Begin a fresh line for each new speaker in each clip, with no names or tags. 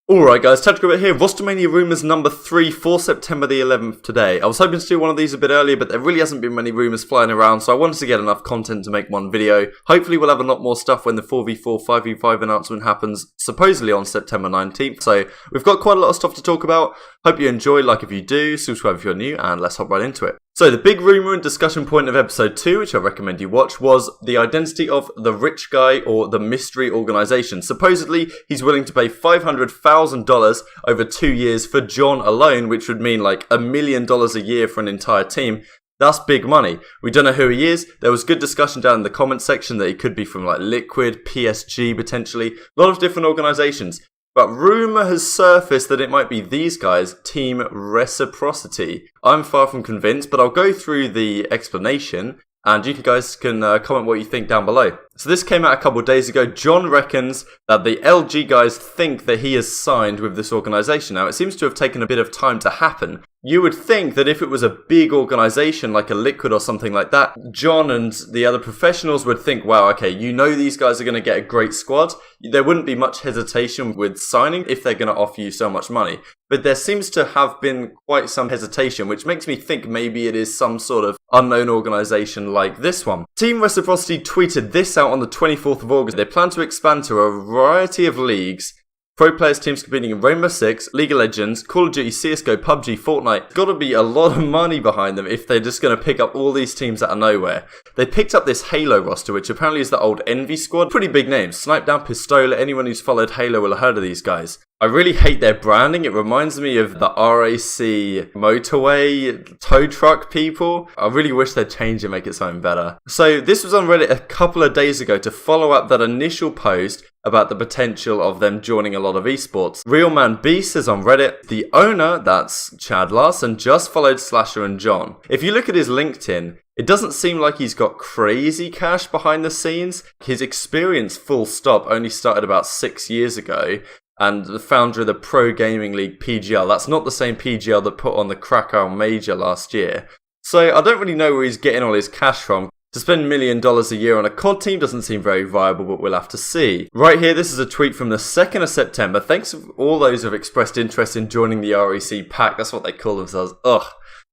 Alright guys, Tactical Bit here, Rostermania rumours number 3 for September the 11th today. I was hoping to do one of these a bit earlier, but there really hasn't been many rumours flying around, so I wanted to get enough content to make one video. Hopefully we'll have a lot more stuff when the 4v4, 5v5 announcement happens, supposedly on September 19th. So we've got quite a lot of stuff to talk about. Hope you enjoy, like if you do, subscribe if you're new, and let's hop right into it. So the big rumour and discussion point of episode 2, which I recommend you watch, was the identity of the rich guy or the mystery organisation. Supposedly, he's willing to pay $500,000 over 2 years for John alone, which would mean like $1 million a year for an entire team. That's big money. We don't know who he is. There was good discussion down in the comment section that he could be from like Liquid, PSG potentially, a lot of different organisations. But rumour has surfaced that it might be these guys, Team Reciprocity. I'm far from convinced, but I'll go through the explanation and you guys can comment what you think down below. So this came out a couple of days ago. John reckons that the LG guys think that he has signed with this organisation. Now, it seems to have taken a bit of time to happen. You would think that if it was a big organisation like a Liquid or something like that, John and the other professionals would think, wow, okay, you know these guys are going to get a great squad. There wouldn't be much hesitation with signing if they're going to offer you so much money. But there seems to have been quite some hesitation, which makes me think maybe it is some sort of unknown organisation like this one. Team Reciprocity tweeted this out on the 24th of August. They plan to expand to a variety of leagues. Pro players teams competing in Rainbow Six, League of Legends, Call of Duty, CSGO, PUBG, Fortnite. Got to be a lot of money behind them if they're just going to pick up all these teams out of nowhere. They picked up this Halo roster, which apparently is the old Envy squad. Pretty big names. Snipe Down, Pistola, anyone who's followed Halo will have heard of these guys. I really hate their branding. It reminds me of the RAC motorway tow truck people. I really wish they'd change it and make it something better. So this was on Reddit a couple of days ago to follow up that initial post about the potential of them joining a lot of esports. Realman B says on Reddit, the owner, that's Chad Larson, just followed Slasher and John. If you look at his LinkedIn, it doesn't seem like he's got crazy cash behind the scenes. His experience, full stop, only started about 6 years ago. And the founder of the Pro Gaming League PGL. That's not the same PGL that put on the Krakow Major last year. So I don't really know where he's getting all his cash from. To spend $1 million a year on a CoD team doesn't seem very viable, but we'll have to see. Right here, this is a tweet from the 2nd of September. Thanks to all those who have expressed interest in joining the REC pack. That's what they call themselves. Ugh.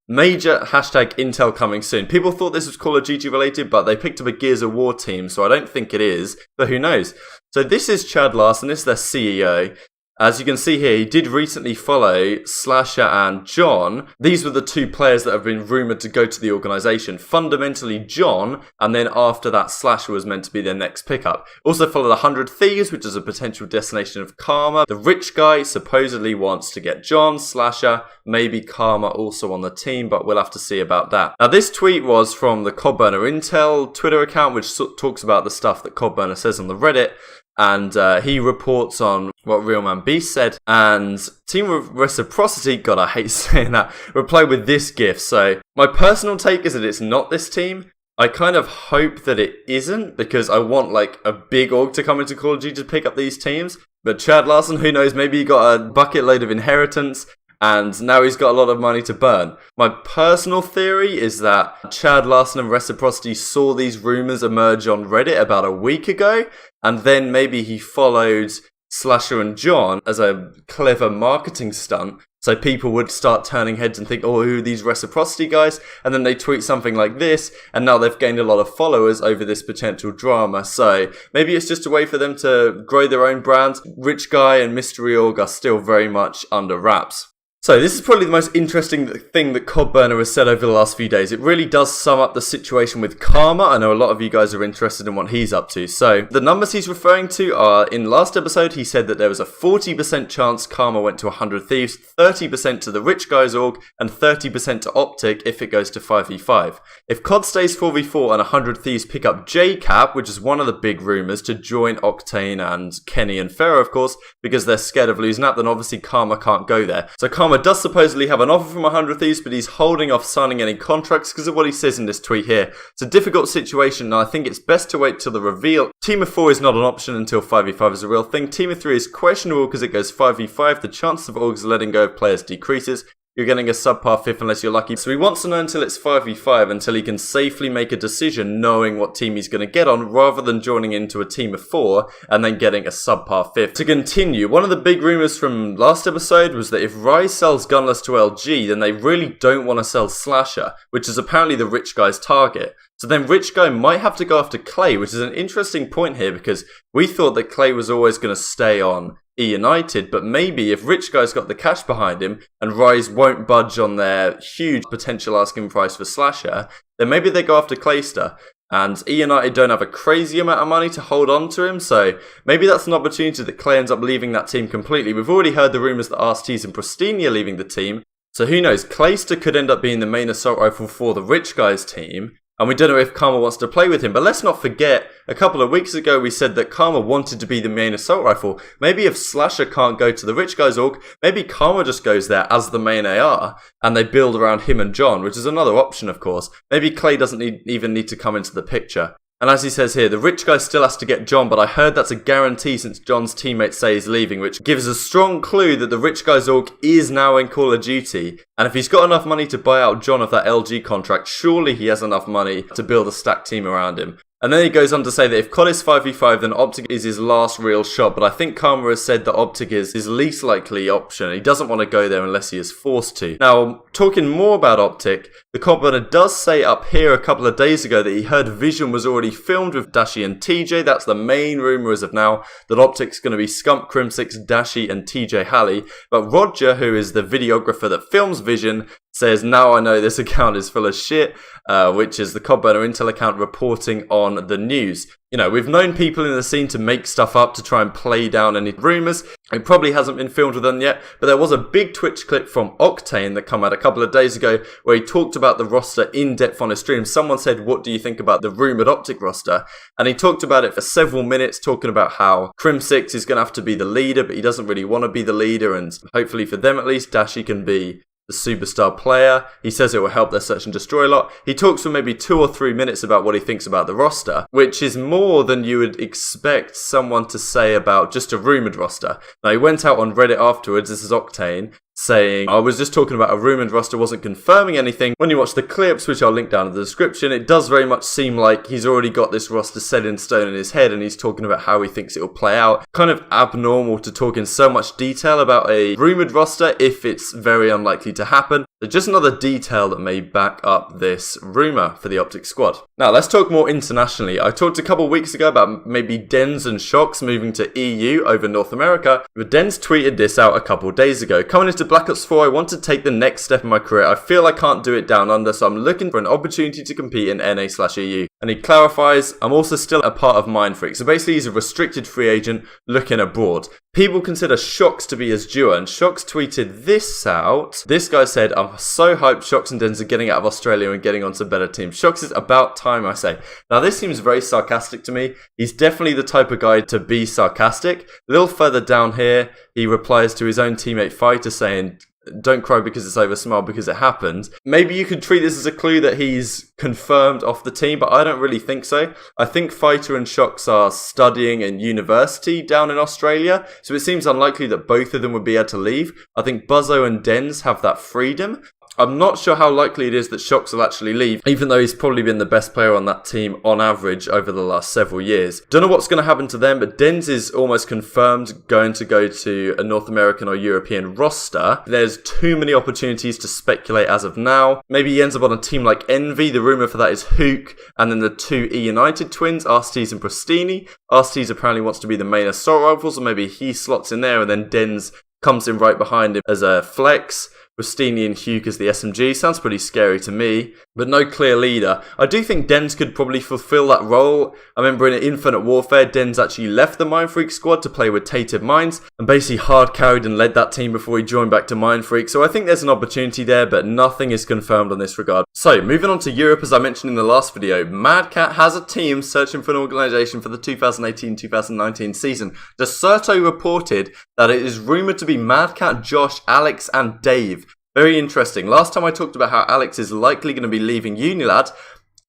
Major hashtag Intel coming soon. People thought this was Call of Duty related, but they picked up a Gears of War team, so I don't think it is, but who knows. So this is Chad Larson, this is their CEO. As you can see here, he did recently follow Slasher and John. These were the two players that have been rumoured to go to the organisation. Fundamentally John, and then after that Slasher was meant to be their next pickup. Also followed 100 Thieves, which is a potential destination of Karma. The rich guy supposedly wants to get John, Slasher, maybe Karma also on the team, but we'll have to see about that. Now this tweet was from the CodBurner Intel Twitter account, which talks about the stuff that CodBurner says on the Reddit. And he reports on what Realman Beast said. And Team Reciprocity, God, I hate saying that, replied with this gif. So my personal take is that it's not this team. I kind of hope that it isn't, because I want like a big org to come into Call of Duty to pick up these teams. But Chad Larson, who knows, maybe he got a bucket load of inheritance and now he's got a lot of money to burn. My personal theory is that Chad Larson and Reciprocity saw these rumours emerge on Reddit about a week ago, and then maybe he followed Slasher and John as a clever marketing stunt, so people would start turning heads and think, oh, who are these Reciprocity guys? And then they tweet something like this, and now they've gained a lot of followers over this potential drama. So maybe it's just a way for them to grow their own brand. Rich Guy and Mystery Org are still very much under wraps. So this is probably the most interesting thing that CodBurner has said over the last few days. It really does sum up the situation with Karma. I know a lot of you guys are interested in what he's up to. So the numbers he's referring to are, in last episode, he said that there was a 40% chance Karma went to 100 Thieves, 30% to the Rich Guys org, and 30% to OpTic if it goes to 5v5. If COD stays 4v4 and 100 Thieves pick up JCap, which is one of the big rumours, to join Octane and Kenny and Pharaoh, of course, because they're scared of losing out, then obviously Karma can't go there. So Karma does supposedly have an offer from 100 Thieves, but he's holding off signing any contracts because of what he says in this tweet here. It's a difficult situation, and I think it's best to wait till the reveal. Team of 4 is not an option until 5v5 is a real thing. Team of 3 is questionable because it goes 5v5. The chance of orgs letting go of players decreases. you're getting a subpar 5th unless you're lucky. So he wants to know until it's 5v5, until he can safely make a decision knowing what team he's going to get on, rather than joining into a team of 4 and then getting a subpar 5th. To continue, one of the big rumours from last episode was that if Rise sells Gunless to LG, then they really don't want to sell Slasher, which is apparently the rich guy's target. So then Rich Guy might have to go after Clay, which is an interesting point here, because we thought that Clay was always going to stay on E United, but maybe if Rich Guy's got the cash behind him and Rise won't budge on their huge potential asking price for Slasher, then maybe they go after Clayster. And E United don't have a crazy amount of money to hold on to him, so maybe that's an opportunity that Clay ends up leaving that team completely. We've already heard the rumours that RSTs and Prestige are leaving the team, so who knows, Clayster could end up being the main assault rifle for the Rich Guy's team. And we don't know if Karma wants to play with him. But let's not forget, a couple of weeks ago we said that Karma wanted to be the main assault rifle. Maybe if Slasher can't go to the Rich Guys org, maybe Karma just goes there as the main AR. And they build around him and John, which is another option, of course. Maybe Clay doesn't even need to come into the picture. And as he says here, the Rich Guy still has to get John, but I heard that's a guarantee since John's teammates say he's leaving, which gives a strong clue that the Rich Guy's org is now in Call of Duty. And if he's got enough money to buy out John of that LG contract, surely he has enough money to build a stacked team around him. And then he goes on to say that if CoD is 5v5, then OpTic is his last real shot. But I think Karma has said that OpTic is his least likely option. He doesn't want to go there unless he is forced to. Now, talking more about OpTic, the commenter does say up here a couple of days ago that he heard Vision was already filmed with Dashi and TJ. That's the main rumour as of now, that OpTic's going to be Scump, Crim6, Dashi and TJ Halley. But Roger, who is the videographer that films Vision, says, now I know this account is full of shit, which is the Codburner Intel account reporting on the news. You know, we've known people in the scene to make stuff up to try and play down any rumours. It probably hasn't been filmed with them yet, but there was a big Twitch clip from Octane that came out a couple of days ago where he talked about the roster in depth on his stream. Someone said, what do you think about the rumoured OpTic roster? And he talked about it for several minutes, talking about how Crim6 is going to have to be the leader, but he doesn't really want to be the leader, and hopefully for them at least, Dashi can be the superstar player. He says it will help their search and destroy a lot. He talks for maybe 2 or 3 minutes about what he thinks about the roster, which is more than you would expect someone to say about just a rumoured roster. Now, he went out on Reddit afterwards, this is Octane, saying, I was just talking about a rumoured roster, wasn't confirming anything. When you watch the clips, which I'll link down in the description, it does very much seem like he's already got this roster set in stone in his head, and he's talking about how he thinks it will play out. Kind of abnormal to talk in so much detail about a rumoured roster if it's very unlikely to happen. So just another detail that may back up this rumour for the OpTic squad. Now, let's talk more internationally. I talked a couple of weeks ago about maybe Denz and Shockz moving to EU over North America, but Denz tweeted this out a couple of days ago. Coming into Black Ops 4, I want to take the next step in my career. I feel I can't do it down under, so I'm looking for an opportunity to compete in NA/EU. And he clarifies, I'm also still a part of Mindfreak. So basically, he's a restricted free agent looking abroad. People consider Shockz to be his duo, and Shockz tweeted this out. This guy said, I'm so hyped Shockz and Denz are getting out of Australia and getting onto better teams. Shockz is about time, I say. Now, this seems very sarcastic to me. He's definitely the type of guy to be sarcastic. A little further down here, he replies to his own teammate Fighta saying, don't cry because it's over, smile because it happened. Maybe you could treat this as a clue that he's confirmed off the team, but I don't really think so. I think Fighta and Shockz are studying in university down in Australia, so it seems unlikely that both of them would be able to leave. I think Buzzo and Denz have that freedom. I'm not sure how likely it is that Shockz will actually leave, even though he's probably been the best player on that team on average over the last several years. Don't know what's going to happen to them, but Denz is almost confirmed going to go to a North American or European roster. There's too many opportunities to speculate as of now. Maybe he ends up on a team like Envy. The rumour for that is Hook, and then the 2 E United twins, RSTs and Prestige. RSTs apparently wants to be the main assault rifles, or maybe he slots in there, and then Denz comes in right behind him as a flex. Prestige and Hugh as the SMG. Sounds pretty scary to me, but no clear leader. I do think Denz could probably fulfill that role. I remember in Infinite Warfare, Denz actually left the Mindfreak squad to play with Tative Minds and basically hard carried and led that team before he joined back to Mindfreak. So I think there's an opportunity there, but nothing is confirmed on this regard. So moving on to Europe, as I mentioned in the last video, Madcat has a team searching for an organisation for the 2018-2019 season. Deserto reported that it is rumoured to be Madcat, Josh, Alex and Dave. Very interesting. Last time I talked about how Alex is likely going to be leaving Unilad,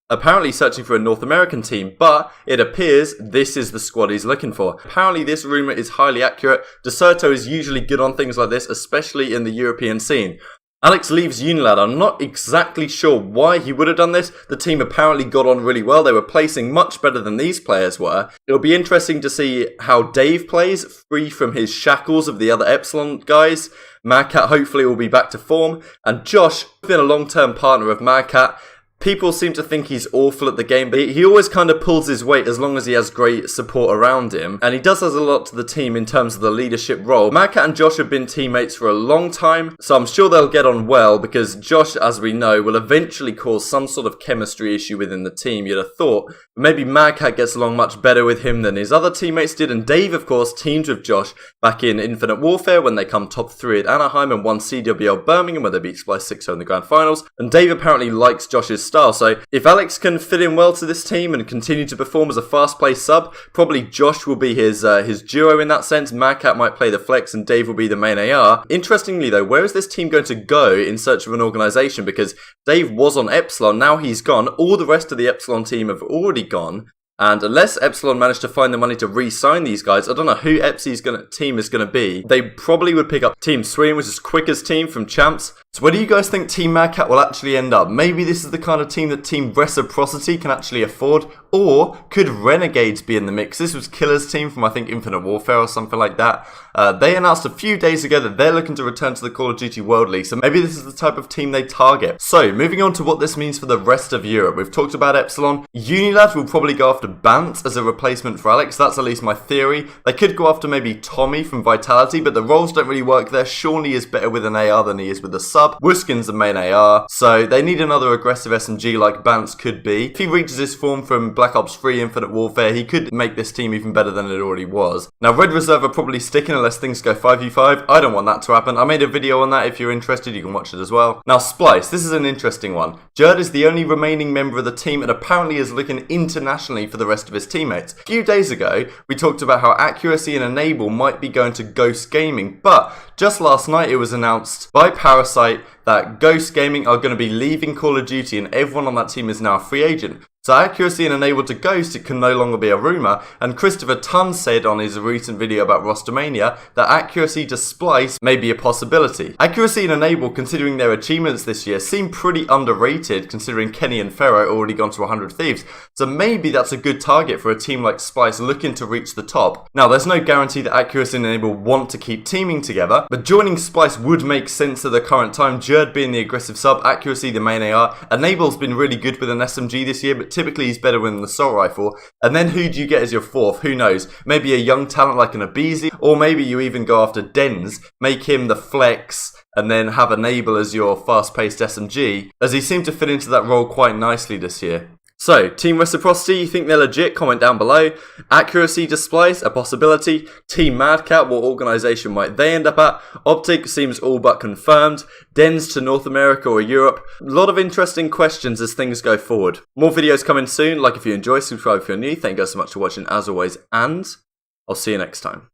apparently searching for a North American team, but it appears this is the squad he's looking for. Apparently this rumour is highly accurate. Deserto is usually good on things like this, especially in the European scene. Alex leaves Unilad. I'm not exactly sure why he would have done this. The team apparently got on really well. They were placing much better than these players were. It'll be interesting to see how Dave plays, free from his shackles of the other Epsilon guys. Madcat hopefully will be back to form. And Josh, been a long-term partner of Madcat. People seem to think he's awful at the game, but he always kind of pulls his weight as long as he has great support around him. And he does has a lot to the team in terms of the leadership role. Madcat and Josh have been teammates for a long time, so I'm sure they'll get on well because Josh, as we know, will eventually cause some sort of chemistry issue within the team, you'd have thought. But maybe Madcat gets along much better with him than his other teammates did. And Dave, of course, teamed with Josh back in Infinite Warfare when they come top 3 at Anaheim and won CWL Birmingham where they beat Splyce 6-0 in the grand finals. And Dave apparently likes Josh's style, so if Alex can fit in well to this team and continue to perform as a fast-paced sub, probably Josh will be his duo in that sense. Madcat might play the flex and Dave will be the main AR. Interestingly though, where is this team going to go in search of an organisation? Because Dave was on Epsilon, now he's gone. All the rest of the Epsilon team have already gone. And unless Epsilon managed to find the money to re-sign these guys, I don't know who Epsi's team is going to be. They probably would pick up Team Sweden, which is quickest team from Champs. So where do you guys think Team Madcat will actually end up? Maybe this is the kind of team that Team Reciprocity can actually afford? Or could Renegades be in the mix? This was Killer's team from, I think, Infinite Warfare or something like that. They announced a few days ago that they're looking to return to the Call of Duty World League, so maybe this is the type of team they target. So, moving on to what this means for the rest of Europe. We've talked about Epsilon. Unilad will probably go after Bant as a replacement for Alex. That's at least my theory. They could go after maybe Tommy from Vitality, but the roles don't really work there. Shawnee is better with an AR than he is with a sub. Wuskin's the main AR, so they need another aggressive SMG like Bant's could be. If he reaches his form from Black Ops 3 Infinite Warfare, he could make this team even better than it already was. Now, Red Reserve are probably sticking unless things go 5v5. I don't want that to happen. I made a video on that. If you're interested, you can watch it as well. Now, Splyce. This is an interesting one. Jurd is the only remaining member of the team and apparently is looking internationally for the rest of his teammates. A few days ago, we talked about how Accuracy and Enable might be going to Ghost Gaming, but just last night it was announced by Parasite that Ghost Gaming are going to be leaving Call of Duty and everyone on that team is now a free agent. So Accuracy and Enable to Ghost, it can no longer be a rumour, and Christopher Tunn said on his recent video about Rostermania that Accuracy to Splyce may be a possibility. Accuracy and Enable, considering their achievements this year, seem pretty underrated considering Kenny and Ferro already gone to 100 Thieves, so maybe that's a good target for a team like Splyce looking to reach the top. Now, there's no guarantee that Accuracy and Enable want to keep teaming together, but joining Splyce would make sense at the current time. Jurd being the aggressive sub, Accuracy the main AR, Enable's been really good with an SMG this year, but typically he's better with an assault rifle. And then who do you get as your fourth? Who knows? Maybe a young talent like an Abizi, or maybe you even go after Denz, make him the flex, and then have Enable as your fast-paced SMG, as he seemed to fit into that role quite nicely this year. So, Team Reciprocity, you think they're legit? Comment down below. Accuracy to Splyce, a possibility. Team Madcat, what organisation might they end up at? OpTic seems all but confirmed. Denz to North America or Europe. A lot of interesting questions as things go forward. More videos coming soon. Like if you enjoy, subscribe if you're new. Thank you guys so much for watching as always, and I'll see you next time.